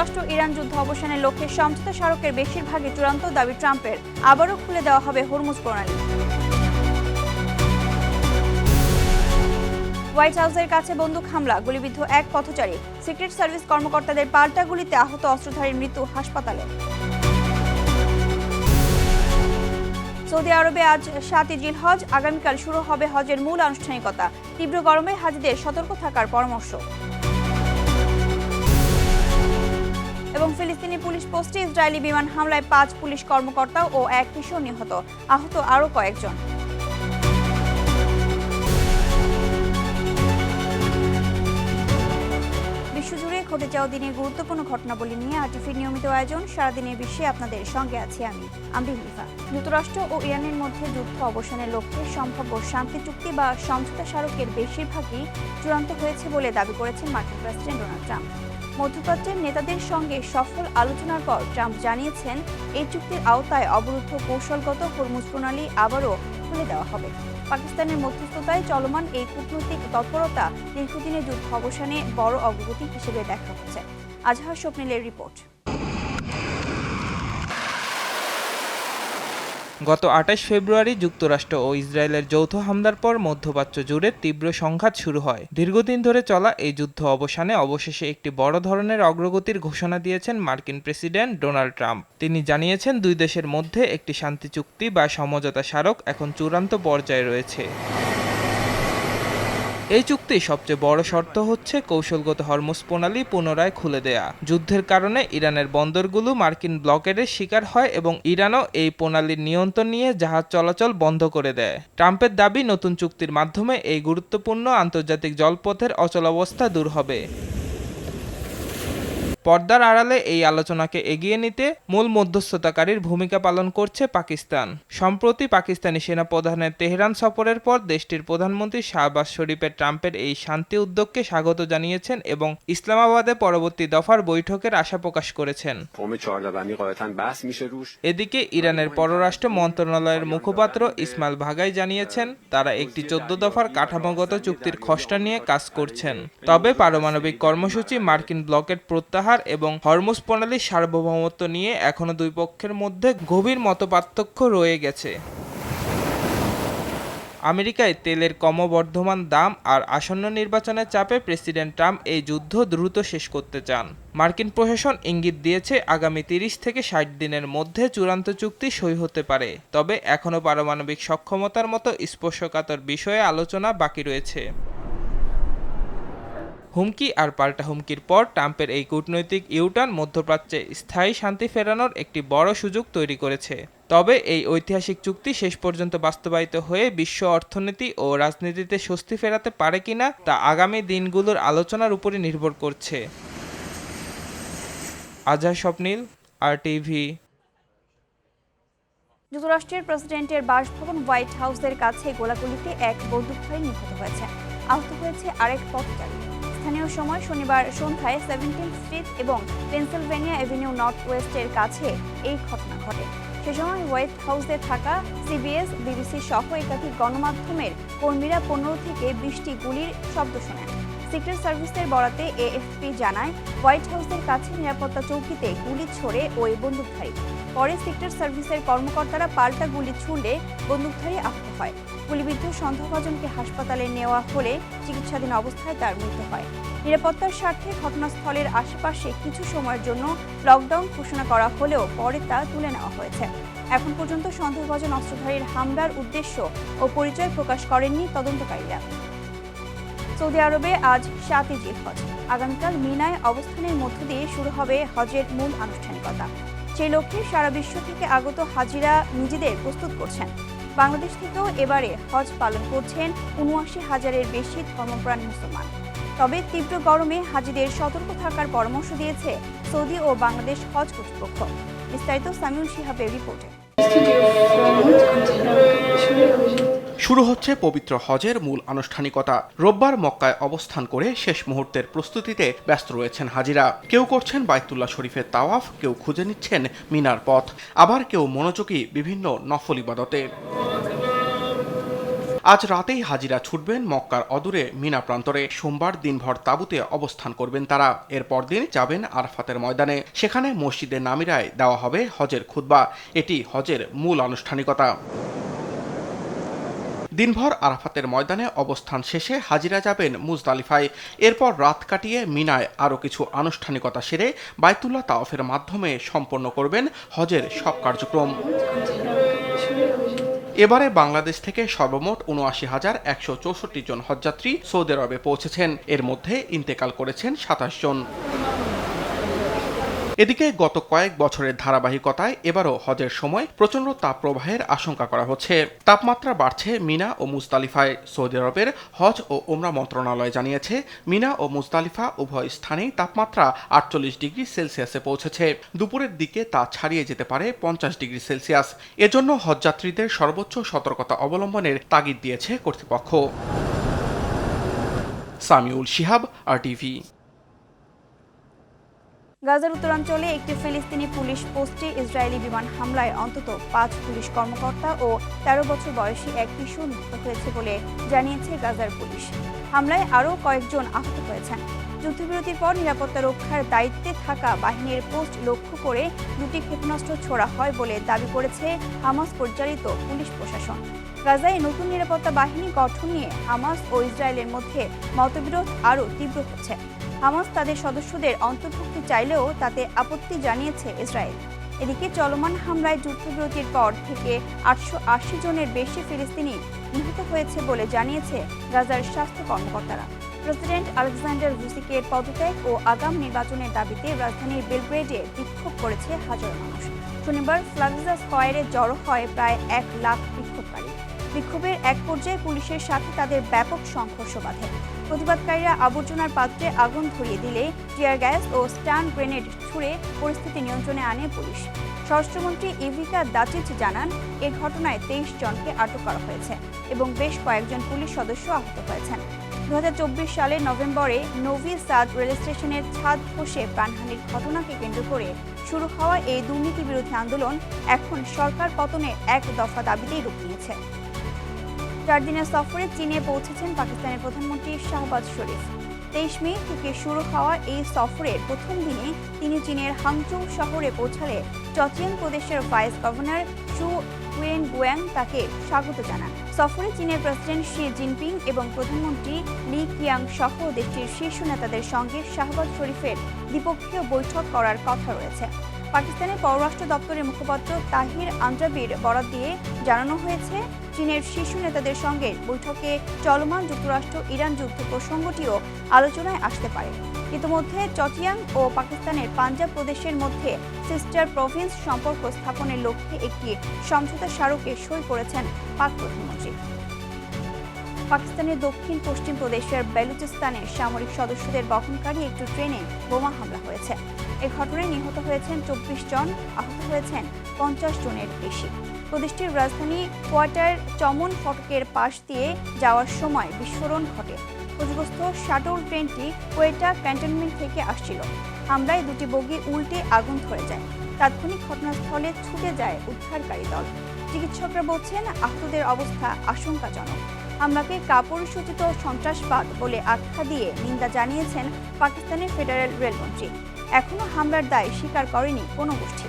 যুক্তরাষ্ট্র ইরান যুদ্ধ অবসানের লক্ষ্যে সমঝোতা স্মারকের বেশিরভাগই চূড়ান্ত দাবি ট্রাম্পের। আবারও খুলে দেওয়া হবে হরমুজ প্রণালী। হোয়াইট হাউসের কাছে বন্দুক হামলা, গুলিবিদ্ধ এক পথচারী। সিক্রেট সার্ভিস কর্মকর্তাদের পাল্টা গুলিতে আহত অস্ত্রধারীর মৃত্যু হাসপাতালে। সৌদি আরবে আজ 7ই জিলহজ, আগামীকাল শুরু হবে হজের মূল আনুষ্ঠানিকতা। তীব্র গরমে হাজিদের সতর্ক থাকার পরামর্শ। এবং ফিলিস্তিনি পুলিশ পোস্টে ইসরায়েলি বিমান হামলায় 5 পুলিশ কর্মকর্তা ও এক কিশোর নিহত, আহত আরও কয়েকজন। বিশ্বজুড়ে ঘটে যাওয়া দিনের গুরুত্বপূর্ণ ঘটনাবলী নিয়ে আরটিভির নিয়মিত আয়োজন সারাদিনের বিশ্বে আপনাদের সঙ্গে আছি আমি হানিফা। যুক্তরাষ্ট্র ও ইরানের মধ্যে যুদ্ধ অবসানের লক্ষ্যে সম্ভাব্য শান্তি চুক্তি বা সমঝোতা স্মারকের বেশিরভাগই চূড়ান্ত হয়েছে বলে দাবি করেছেন মার্কিন প্রেসিডেন্ট ডোনাল্ড ট্রাম্প। মধ্যপ্রাচ্যের নেতাদের সঙ্গে সফল আলোচনার পর ট্রাম্প জানিয়েছেন, এই চুক্তির আওতায় অবরুদ্ধ কৌশলগত হরমুজ প্রণালী আবারও খুলে দেওয়া হবে। পাকিস্তানের মধ্যস্থতায় চলমান এই কূটনৈতিক তৎপরতা দীর্ঘদিনের যুদ্ধ অবসানে বড় অগ্রগতি হিসেবে দেখা হচ্ছে। আজহার স্বপ্নিলের রিপোর্ট। গত 28 ফেব্রুয়ারি যুক্তরাষ্ট্র ও ইসরায়েলের যৌথ হামলার পর মধ্যপ্রাচ্য জুড়ে তীব্র সংঘাত শুরু হয়। দীর্ঘদিন ধরে চলা এই যুদ্ধ অবসানে অবশেষে একটি বড় ধরনের অগ্রগতির ঘোষণা দিয়েছেন মার্কিন প্রেসিডেন্ট ডোনাল্ড ট্রাম্প। তিনি জানিয়েছেন, দুই দেশের মধ্যে একটি শান্তি চুক্তি বা সমঝোতা স্মারক এখন চূড়ান্ত পর্যায়ে রয়েছে। এই চুক্তির সবচেয়ে বড় শর্ত হচ্ছে কৌশলগত হরমুজ প্রণালী পুনরায় খুলে দেয়া। যুদ্ধের কারণে ইরানের বন্দরগুলো মার্কিন ব্লকেডের শিকার হয় এবং ইরানও এই প্রণালীর নিয়ন্ত্রণ নিয়ে জাহাজ চলাচল বন্ধ করে দেয়। ট্রাম্পের দাবি, নতুন চুক্তির মাধ্যমে এই গুরুত্বপূর্ণ আন্তর্জাতিক জলপথের অচলাবস্থা দূর হবে। পর্দার আড়ালে এই আলোচনাকে এগিয়ে নিতে মূল মধ্যস্থতাকারীর ভূমিকা পালন করছে পাকিস্তান। সম্প্রতি পাকিস্তানি সেনাপ্রধানের তেহরান সফরের পর দেশটির প্রধানমন্ত্রী শাহবাজ শরীফের ট্রাম্পের এই শান্তি উদ্যোগকে স্বাগত জানিয়েছেন এবং ইসলামাবাদে পরবর্তী দফার বৈঠকের আশা প্রকাশ করেছেন। এদিকে ইরানের পররাষ্ট্র মন্ত্রণালয়ের মুখপাত্র ইসমাইল ভাগাই জানিয়েছেন, তারা একটি 14 দফার কাঠামোগত চুক্তির খসড়া নিয়ে কাজ করছেন। তবে পারমাণবিক কর্মসূচি, মার্কিন ব্লকের প্রত্যাহার এবং হরমুজ প্রণালীর সার্বভৌমত্ব নিয়ে এখনো দুই পক্ষের মধ্যে গভীর মতপার্থক্য রয়ে গেছে। আমেরিকায় তেলের ক্রমবর্ধমান দাম আর আসন্ন নির্বাচনের চাপে প্রেসিডেন্ট ট্রাম্প এই যুদ্ধ দ্রুত শেষ করতে চান। মার্কিন প্রশাসন ইঙ্গিত দিয়েছে, আগামী 30 থেকে 60 দিনের মধ্যে চূড়ান্ত চুক্তি সই হতে পারে। তবে এখনও পারমাণবিক সক্ষমতার মতো স্পর্শকাতর বিষয়ে আলোচনা বাকি রয়েছে। হুমকি আর পাল্টা হুমকির পর ট্রাম্পের এই কূটনৈতিক ইউটার্ন মধ্যপ্রাচ্যে স্থায়ী শান্তি ফেরানোর একটি বড় সুযোগ তৈরি করেছে। তবে এই ঐতিহাসিক চুক্তি শেষ পর্যন্ত বাস্তবায়িত হয়ে বিশ্ব অর্থনীতি ও রাজনীতিতে স্বস্তি ফেরাতে পারে কিনা তা আগামী দিনগুলোর আলোচনার উপরই নির্ভর করছে। আজহার স্বপ্নিল, আরটিভি। যুক্তরাষ্ট্রের প্রেসিডেন্টের বাসভবন হোয়াইট হাউসের কাছে গোলাগুলিতে এক বন্দুকধারী নিহত হয়েছে, আহত হয়েছে আরেক পথচারী। স্থানীয় সময় শনিবার সন্ধ্যায় 17th স্ট্রিট এবং পেনসিলভেনিয়া এভিনিউ নর্থ ওয়েস্টের কাছে এই ঘটনা ঘটে। সে সময় হোয়াইট হাউসে থাকা সিবিএস, বিবিসি সহ একাধিক গণমাধ্যমের কর্মীরা 15 থেকে 20টি গুলির শব্দ শোনেন। সিক্রেট সার্ভিসের বরাতে এএফপি জানায়, হোয়াইট হাউসের কাছে নিরাপত্তা চৌকিতে গুলি ছোড়ে ওই বন্দুকধারী। পরে সিক্রেট সার্ভিসের কর্মকর্তারা পাল্টা গুলি ছুড়লে বন্দুকধারী আহত হয়। গুলিবিদ্ধ সন্দেহভাজনকে হাসপাতালে নেওয়া হলে চিকিৎসাধীন অবস্থায় তার মৃত্যু হয়। নিরাপত্তার স্বার্থে ঘটনাস্থলের আশেপাশে কিছু সময়ের জন্য লকডাউন ঘোষণা করা হলেও পরে তা তুলে নেওয়া হয়েছে। এখন পর্যন্ত সন্দেহভাজন অস্ত্রধারীর হামলার উদ্দেশ্য ও পরিচয় প্রকাশ করেননি তদন্তকারীরা। সৌদি আরবে আজ 7ই জিলহজ, আগামীকাল মিনায় অবস্থানের মধ্য দিয়ে শুরু হবে হজের মূল আনুষ্ঠানিকতা। সেই লক্ষ্যে সারা বিশ্ব থেকে আগত হাজিরা নিজেদের প্রস্তুত করছেন। বাংলাদেশ থেকেও এবারে হজ পালন করছেন ৭৯,০০০-এর বেশি ধর্মপ্রাণ মুসলমান। তবে তীব্র গরমে হাজিদের সতর্ক থাকার পরামর্শ দিয়েছে সৌদি ও বাংলাদেশ হজ কর্তৃপক্ষ। বিস্তারিত সামিউল শিহাবের রিপোর্টে। শুরু হচ্ছে পবিত্র হজের মূল আনুষ্ঠানিকতা। রোববার মক্কায় অবস্থান করে শেষ মুহূর্তের প্রস্তুতিতে ব্যস্ত রয়েছেন হাজিরা। কেউ করছেন বাইতুল্লাহ শরীফের তাওয়াফ, কেউ খুঁজে নিচ্ছেন মিনার পথ, আবার কেউ মনোযোগী বিভিন্ন নফল ইবাদতে। আজ রাতেই হাজিরা ছুটবেন মক্কার অদূরে মিনা প্রান্তরে। সোমবার দিনভর তাঁবুতে অবস্থান করবেন তারা। এরপর দিন যাবেন আরাফাতের ময়দানে। সেখানে মসজিদে নামিরায় দেওয়া হবে হজের খুতবা। এটি হজের মূল আনুষ্ঠানিকতা। দিনভর আরাফাতের ময়দানে অবস্থান শেষে হাজিরা যাবেন মুজদালিফায়। এরপর রাত কাটিয়ে মিনায় আরও কিছু আনুষ্ঠানিকতা সেরে বাইতুল্লাহ তাওয়াফের মাধ্যমে সম্পন্ন করবেন হজের সব কার্যক্রম। এবারে বাংলাদেশ থেকে সর্বমোট ৭৯,১৬৪ জন হজযাত্রী সৌদি আরবে পৌঁছেছেন। এর মধ্যে ইন্তেকাল করেছেন ২৭ জন। এদিকে গত কয়েক বছরের ধারাবাহিকতায় এবারও হজের সময় প্রচণ্ড তাপপ্রবাহের আশঙ্কা করা হচ্ছে। তাপমাত্রা বাড়ছে মিনা ও মুজদালিফায়। সৌদি আরবের হজ ও উমরা মন্ত্রণালয় জানিয়েছে, মিনা ও মুজদালিফা উভয় স্থানেই তাপমাত্রা ৪৮ ডিগ্রি সেলসিয়াসে পৌঁছেছে। দুপুরের দিকে তা ছাড়িয়ে যেতে পারে ৫০ ডিগ্রি সেলসিয়াস। এজন্য হজযাত্রীদের সর্বোচ্চ সতর্কতা অবলম্বনের তাগিদ দিয়েছে কর্তৃপক্ষ। সামিউল শিহাব, RTV। গাজার উত্তরাঞ্চলে একটি ফিলিস্তিনি পুলিশ পোস্টে ইসরায়েলি বিমান হামলায় অন্তত ৫ পুলিশ কর্মকর্তা ও ১৩ বছর বয়সী এক কিশোর নিহত হয়েছে বলে জানিয়েছে গাজার পুলিশ। হামলায় আরও কয়েকজন আহত হয়েছেন। যুদ্ধবিরতির পর নিরাপত্তা রক্ষার দায়িত্বে থাকা বাহিনীর পোস্ট লক্ষ্য করে দুটি ক্ষেপণাস্ত্র ছোড়া হয় বলে দাবি করেছে হামাস পরিচালিত পুলিশ প্রশাসন। গাজায় নতুন নিরাপত্তা বাহিনী গঠন নিয়ে হামাস ও ইসরায়েলের মধ্যে মতবিরোধ আরও তীব্র হচ্ছে। হামাস তাদের সদস্যদের অন্তর্ভুক্তি চাইলেও তাতে আপত্তি জানিয়েছে ইসরায়েল। এদিকে চলমান হামলায় যুদ্ধবিরতির পর থেকে ৮৮০ জনের বেশি ফিলিস্তিনি নিহত হয়েছে বলে জানিয়েছে গাজার স্বাস্থ্য কর্মকর্তারা। প্রেসিডেন্ট আলেকজান্ডার ভুসিকের পদত্যাগ ও আগাম নির্বাচনের দাবিতে রাজধানীর বেলগ্রেডে বিক্ষোভ করেছে হাজার মানুষ। শনিবার ফ্লাভিজা স্কয়ারে জড়ো হয় প্রায় ১ লাখ বিক্ষোভকারী। বিক্ষোভের এক পর্যায়ে পুলিশের সাথে তাদের ব্যাপক সংঘর্ষ বাধে। প্রতিবাদকারীরা আবর্জনার পাত্রে আগুন ধরিয়ে দিলে টিয়ার গ্যাস ও স্টান গ্রেনেড ছুড়ে পরিস্থিতি নিয়ন্ত্রণে আনে পুলিশ। স্বরাষ্ট্রমন্ত্রী ইভিকা দাচিচ জানান, এ ঘটনায় ২৩ জনকে আটক করা হয়েছে এবং বেশ কয়েকজন পুলিশ সদস্য আহত হয়েছেন। ২০২৪ সালের নভেম্বরে নোভি সাদ রেল স্টেশনের ছাদ ধসে প্রাণহানির ঘটনাকে কেন্দ্র করে শুরু হওয়া এই দুর্নীতি বিরোধী আন্দোলন এখন সরকার পতনের এক দফা দাবিতেই রূপ নিয়েছে। ৪ দিনের সফরে চীনে পৌঁছেছেন পাকিস্তানের প্রধানমন্ত্রী শাহবাজ শরীফ। ২৩ মে থেকে শুরু হওয়া এই সফরের প্রথম দিনে তিনি চীনের হাংচৌ শহরে পৌঁছালে চচিয়াং প্রদেশের ভাইস গভর্নর চু ওয়েন-গুয়াং তাকে স্বাগত জানান। সফরে চীনের প্রেসিডেন্ট শি জিনপিং এবং প্রধানমন্ত্রী লি কিয়াং সহ দেশটির শীর্ষ নেতাদের সঙ্গে শাহবাজ শরীফের দ্বিপক্ষীয় বৈঠক করার কথা রয়েছে। পাকিস্তানের পররাষ্ট্র দপ্তরের মুখপাত্র তাহির আন্দ্রাবির বরাত দিয়ে জানানো হয়েছে, চীনের শীর্ষ নেতাদের সঙ্গে বৈঠকে চলমান যুক্তরাষ্ট্র ইরান যুদ্ধ প্রসঙ্গটিও আলোচনায় আসতে পারে। ইতিমধ্যে চচিয়াং ও পাকিস্তানের পাঞ্জাব প্রদেশের মধ্যে সিস্টার প্রভিন্স সম্পর্ক স্থাপনের লক্ষ্যে একটি সমঝোতা স্মারকে সই করেছেন পাক প্রধানমন্ত্রী। পাকিস্তানের দক্ষিণ পশ্চিম প্রদেশের বেলুচিস্তানের সামরিক সদস্যদের বহনকারী একটি ট্রেনে বোমা হামলা হয়েছে। এ ঘটনায় নিহত হয়েছেন ২৪ জন, আহত হয়েছেন ৫০ জনের বেশি। প্রদেশটির রাজধানী কোয়াটার চমন ফটকের পাশ দিয়ে যাওয়ার সময় বিস্ফোরণ ঘটে। ক্ষতিগ্রস্ত শাটল ট্রেনটি কোয়েটা ক্যান্টনমেন্ট থেকে আসছিল। হামলায় দুটি বগি উল্টে আগুন ধরে যায়। তাৎক্ষণিক ঘটনাস্থলে ছুটে যায় উদ্ধারকারী দল। চিকিৎসকরা বলছেন, আহতদের অবস্থা আশঙ্কাজনক। হামলাকে কাপুরুষোচিত সন্ত্রাসবাদ বলে আখ্যা দিয়ে নিন্দা জানিয়েছেন পাকিস্তানের ফেডারেল রেলমন্ত্রী। এখনও হামলার দায় স্বীকার করেনি কোনো গোষ্ঠী।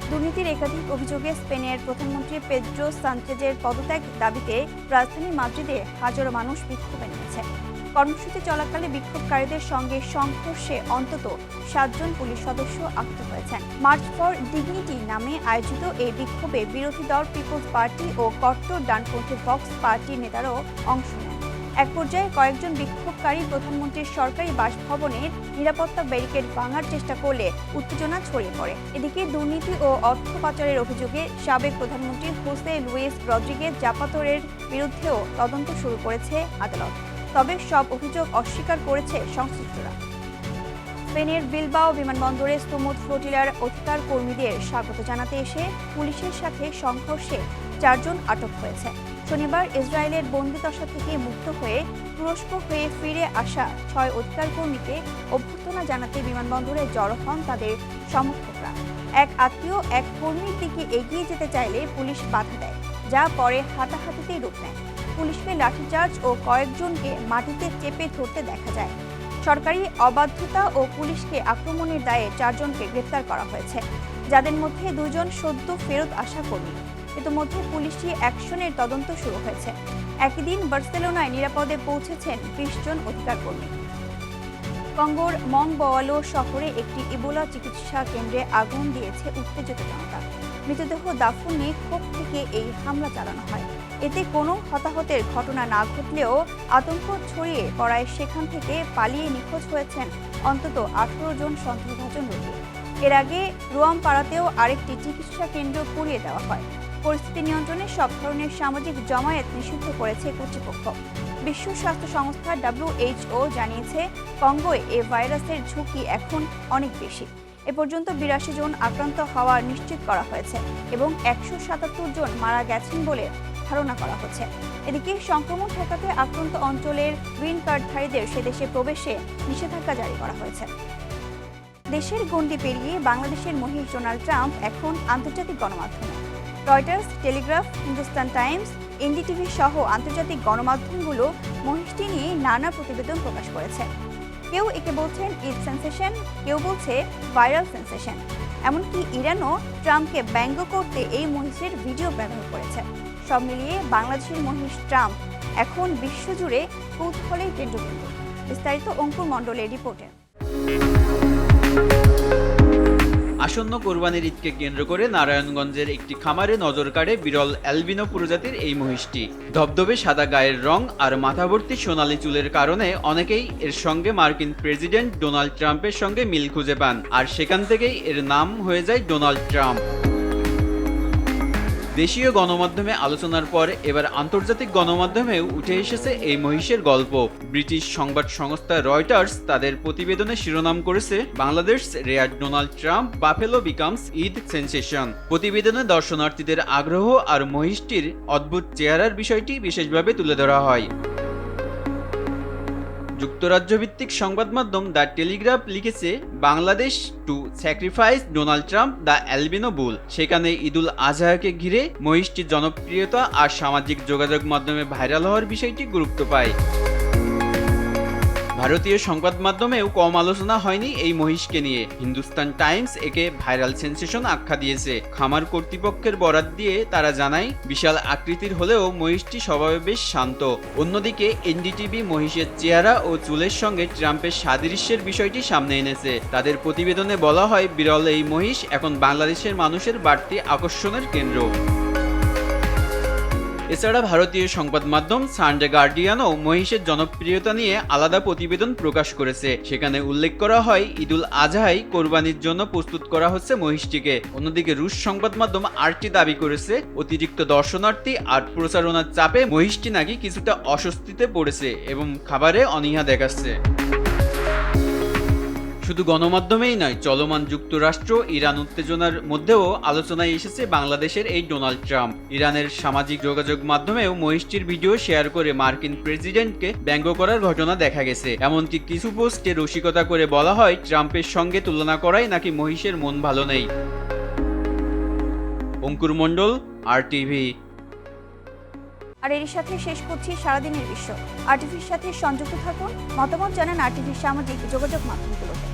দুর্নীতির একাধিক অভিযোগে স্পেনের প্রধানমন্ত্রী পেদ্রো সানচেজের পদত্যাগ দাবিতে রাজধানী মাদ্রিদে হাজারো মানুষ বিক্ষোভে নেমেছে। কর্মসূচি চলাকালে বিক্ষোভকারীদের সঙ্গে সংঘর্ষে অন্তত ৭ জন পুলিশ সদস্য আহত হয়েছেন। মার্চ ফর ডিগনিটি নামে আয়োজিত এই বিক্ষোভে বিরোধী দল পিপলস পার্টি ও কট্টর ডানপন্থী ভক্স পার্টির নেতারাও অংশ নেন। এক পর্যায়ে কয়েকজন বিক্ষোভকারী প্রধানমন্ত্রীর সরকারি বাসভবনের নিরাপত্তা ব্যারিকেড ভাঙার চেষ্টা করলে উত্তেজনা ছড়িয়ে পড়ে। এদিকে দুর্নীতি ও অর্থ পাচারের অভিযোগে সাবেক প্রধানমন্ত্রী হোসে লুইস রদ্রিগেজ জাপাতোরের বিরুদ্ধেও তদন্ত শুরু করেছে আদালত। তবে সব অভিযোগ অস্বীকার করেছে সংশ্লিষ্টরা। স্পেনের বিলবাও বিমানবন্দরে স্মুথ ফ্লোটিলার অধিকার কর্মীদের স্বাগত জানাতে এসে পুলিশের সাথে সংঘর্ষে ৪ জন আটক হয়েছে। শনিবার ইসরায়েলের বন্দিদশা থেকে মুক্ত হয়ে তুরস্ক হয়ে ফিরে আসা ৬ অধিকার কর্মীকে অভ্যর্থনা জানাতে বিমানবন্দরে জড়ো হন তাদের সমর্থকরা। এক আত্মীয় এক কর্মীর দিকে এগিয়ে যেতে চাইলে পুলিশ বাধা দেয়। যা পরে হাতাহাতিতেই রূপ নেয়। পুলিশকে লাঠিচার্জ ও কয়েকজনকে মাটিতে চেপে ধরতে দেখা যায়। সরকারি অবাধ্যতা ও পুলিশকে আক্রমণের দায়ে 4 জনকে গ্রেপ্তার করা হয়েছে, যাদের মধ্যে 2 জন সদ্য ফেরত আসা কর্মী। ইতিমধ্যে পুলিশি অ্যাকশনের তদন্ত শুরু হয়েছে। একই দিন বার্সেলোনায় নিরাপদে পৌঁছেছেন 20 জন অধিকার কর্মী। কঙ্গোর মংবোয়ালো শহরে একটি ইবোলা চিকিৎসা কেন্দ্রে আগুন দিয়েছে উত্তেজিত জনতা। মৃতদেহ দাফন নিয়ে ক্ষোভ থেকে এই হামলা চালানো হয়। এতে কোনো হতাহতের ঘটনা না ঘটলেও আতঙ্ক ছড়িয়ে পড়ায় সেখান থেকে পালিয়ে নিখোঁজ হয়েছেন অন্তত 18 জন সন্দেহভাজন রোগী। এর আগে রুয়ামপাড়াতেও আরেকটি চিকিৎসা কেন্দ্র পুড়িয়ে দেওয়া হয়। পরিস্থিতি নিয়ন্ত্রণে সব ধরনের সামাজিক জমায়েত নিষিদ্ধ করেছে কর্তৃপক্ষ। বিশ্ব স্বাস্থ্য সংস্থা WHO জানিয়েছে, কঙ্গোয় এই ভাইরাসের ঝুঁকি এখন অনেক বেশি। এ পর্যন্ত 82 জন আক্রান্ত হওয়া নিশ্চিত করা হয়েছে এবং 177 জন মারা গেছেন বলে ধারণা করা হচ্ছে। এদিকে সংক্রমণ ঠেকাতে আক্রান্ত অঞ্চলের গ্রিন কার্ডধারীদের সে দেশে প্রবেশে নিষেধাজ্ঞা জারি করা হয়েছে। দেশের গণ্ডি পেরিয়ে বাংলাদেশের মহিষ ডোনাল্ড ট্রাম্প এখন আন্তর্জাতিক গণমাধ্যমে। Reuters, Telegraph, Hindustan Times, NDTV সহ আন্তর্জাতিক গণমাধ্যমগুলো মহিষটি নিয়ে নানা প্রতিবেদন প্রকাশ করেছে। কেউ একে বলছেন ঈদ সেন্সেশন, কেউ বলছে ভাইরাল সেন্সেশন। এমনকি ইরানও ট্রাম্পকে ব্যঙ্গ করতে এই মহিষের ভিডিও ব্যবহার করেছে। সব মিলিয়ে বাংলাদেশের মহিষ ট্রাম্প এখন বিশ্বজুড়ে কৌতূহলের কেন্দ্রবিন্দু। বিস্তারিত অঙ্কুর মণ্ডলের রিপোর্টে। আসন্ন কোরবানির ঈদকে কেন্দ্র করে নারায়ণগঞ্জের একটি খামারে নজর কাড়ে বিরল অ্যালবিনো প্রজাতির এই মহিষটি। ধবধবে সাদা গায়ের রং আর মাথাভর্তি সোনালী চুলের কারণে অনেকেই এর সঙ্গে মার্কিন প্রেসিডেন্ট ডোনাল্ড ট্রাম্পের সঙ্গে মিল খুঁজে পান, আর সেখান থেকেই এর নাম হয়ে যায় ডোনাল্ড ট্রাম্প। দেশীয় গণমাধ্যমে আলোচনার পর এবার আন্তর্জাতিক গণমাধ্যমেও উঠে এসেছে এই মহিষের গল্প। ব্রিটিশ সংবাদ সংস্থা রয়টার্স তাদের প্রতিবেদনে শিরোনাম করেছে, Bangladesh rare Donald Trump buffalo becomes Eid sensation. প্রতিবেদনে দর্শনার্থীদের আগ্রহ আর মহিষটির অদ্ভুত চেহারার বিষয়টি বিশেষভাবে তুলে ধরা হয়। যুক্তরাজ্য ভিত্তিক সংবাদ মাধ্যম দ্য টেলিগ্রাফ লিখেছে, Bangladesh to sacrifice Donald Trump the albino bull. সেখানে ঈদুল আজহাকে ঘিরে মহিষটির জনপ্রিয়তা আর সামাজিক যোগাযোগ মাধ্যমে ভাইরাল হওয়ার বিষয়টি গুরুত্ব পায়। ভারতীয় সংবাদ মাধ্যমেও কম আলোচনা হয়নি এই মহিষকে নিয়ে। হিন্দুস্তান টাইমস একে ভাইরাল সেন্সেশন আখ্যা দিয়েছে। খামার কর্তৃপক্ষের বরাত দিয়ে তারা জানায়, বিশাল আকৃতির হলেও মহিষটি স্বভাবে বেশ শান্ত। অন্যদিকে NDTV মহিষের চেহারা ও চুলের সঙ্গে ট্রাম্পের সাদৃশ্যের বিষয়টি সামনে এনেছে। তাদের প্রতিবেদনে বলা হয়, বিরল এই মহিষ এখন বাংলাদেশের মানুষের বাড়তি আকর্ষণের কেন্দ্র। এছাড়া ভারতীয় সংবাদ মাধ্যম সানডে গার্ডিয়ানও মহিষের জনপ্রিয়তা নিয়ে আলাদা প্রতিবেদন প্রকাশ করেছে। সেখানে উল্লেখ করা হয়, ঈদুল আজহায় কোরবানির জন্য প্রস্তুত করা হচ্ছে মহিষটিকে। অন্যদিকে রুশ সংবাদ মাধ্যম RT দাবি করেছে, অতিরিক্ত দর্শনার্থী আর প্রচারণার চাপে মহিষটি নাকি কিছুটা অস্বস্তিতে পড়েছে এবং খাবারে অনীহা দেখাচ্ছে। শুধু গণমাধ্যমেই নয়, চলমান যুক্তরাষ্ট্র ইরান উত্তেজনার মধ্যেও আলোচনায় এসেছে বাংলাদেশের এই ডোনাল্ড ট্রাম্প। ইরানের সামাজিক যোগাযোগ মাধ্যমেও মহিষটির ভিডিও শেয়ার করে মার্কিন প্রেসিডেন্টকে ব্যঙ্গ করার ঘটনা দেখা গেছে। এমনকি কিছু পোস্টে রসিকতা করে বলা হয়, ট্রাম্পের সঙ্গে তুলনা করায় নাকি মহিষের মন ভালো নেই। অঙ্কুর মণ্ডল, RTV। আর এর সাথে শেষ করছি সারাদিনের বিশ্ব। RTVর সাথে সংযুক্ত থাকুন, মতামত জানান RTVর সামাজিক যোগাযোগ মাধ্যমগুলোতে।